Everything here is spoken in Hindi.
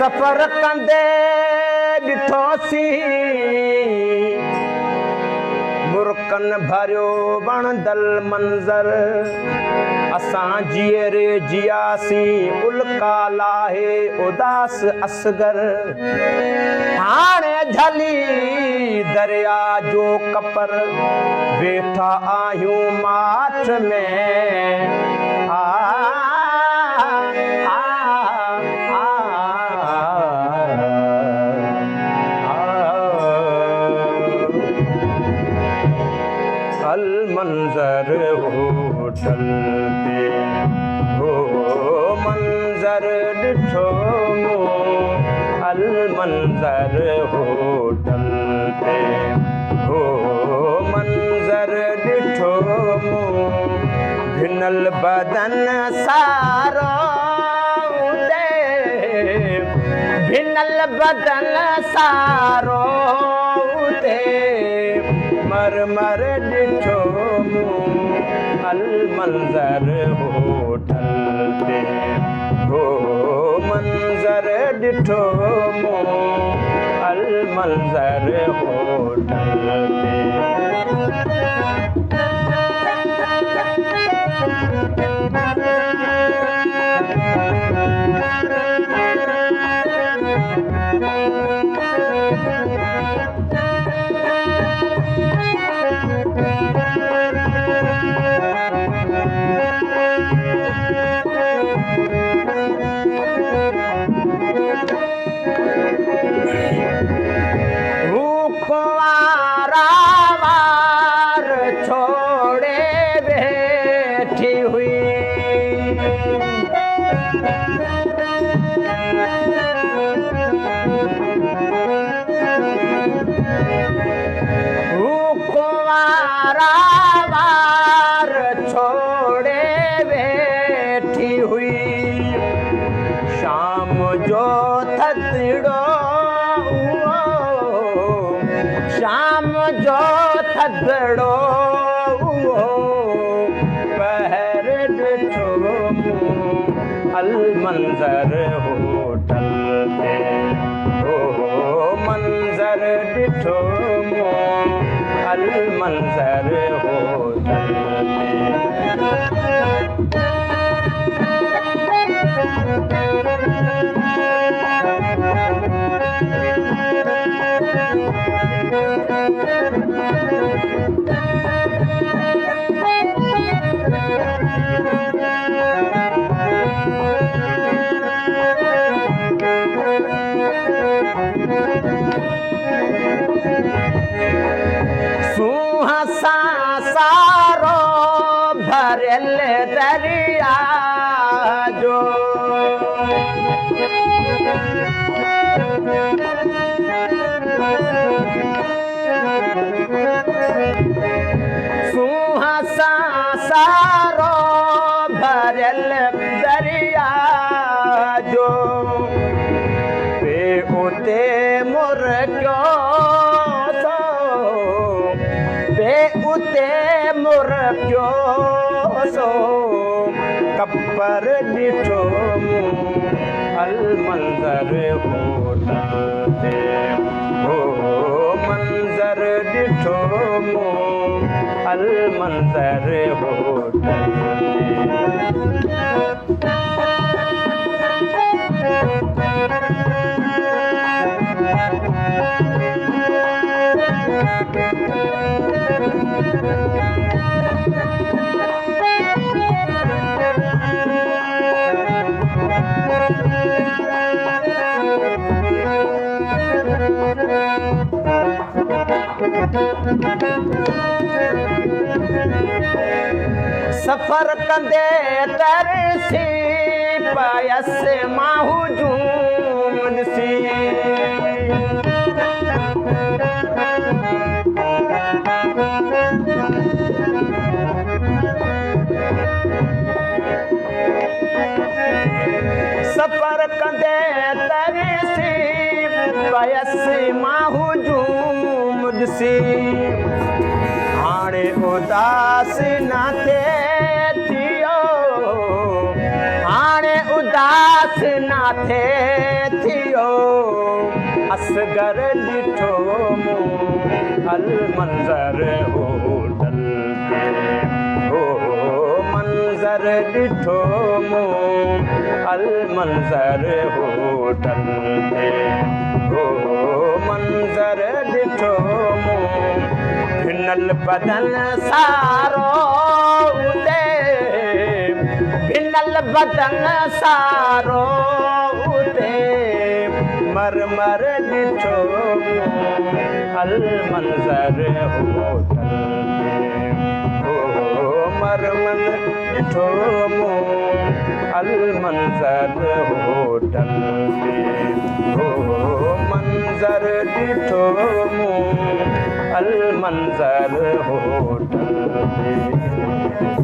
सफ़र कंदे ॾिठोसीं मुर्कन भरियो वणंदल मंज़र असां जीअरे जियासीं उल्का लाहे उदास असगर हाणे झली दरिया जो कपर वेठा आहियूं माठ में अल मंजर होटल पे हो मंजर ॾिठो अल मंजर होटल पे हो मंजर ॾिठो भिनल बदन सारो दे भिनल बदन सारो दे मर मर ॾिठो अल मंजर होटल ते हो मंजर ॾिठो अल मंजर होटल ते शाम जो थदड़ो पहर ॾिठो अल मंजर होटल ते हो मंजर ॾिठो अल मंजर होटल सुहासा सारो भरल दरिया जो सुहासा सारो भरल दरिया जो पे उते मुर्गियो उते मुर्गियो सो कपर ॾिठो अल मंजर होटल ते हो मंजर ॾिठो अल मंजर होटल ते सफ़र कंदे तरसी पयस मां हुजूम ॾिसी सफ़र कंदे तरसी पयस मां हुजूम ॾिसी हाणे उदास न थियो हाणे उदास न थियो असगर ॾिठो मूं हल मंज़र होटल ते हो मंज़र ॾिठो मूं हल मंज़र होटल ते हो मंज़र ॾिठो मूं भिनल बदन सारो उते भिनल बदन सारो उते मर ॾिठो हल मंज़र होटल ते हो मर ॾिठो मूं हल मंज़र होटल ते हो मंज़र ॾिठो मूं हल मंज़र होटल ते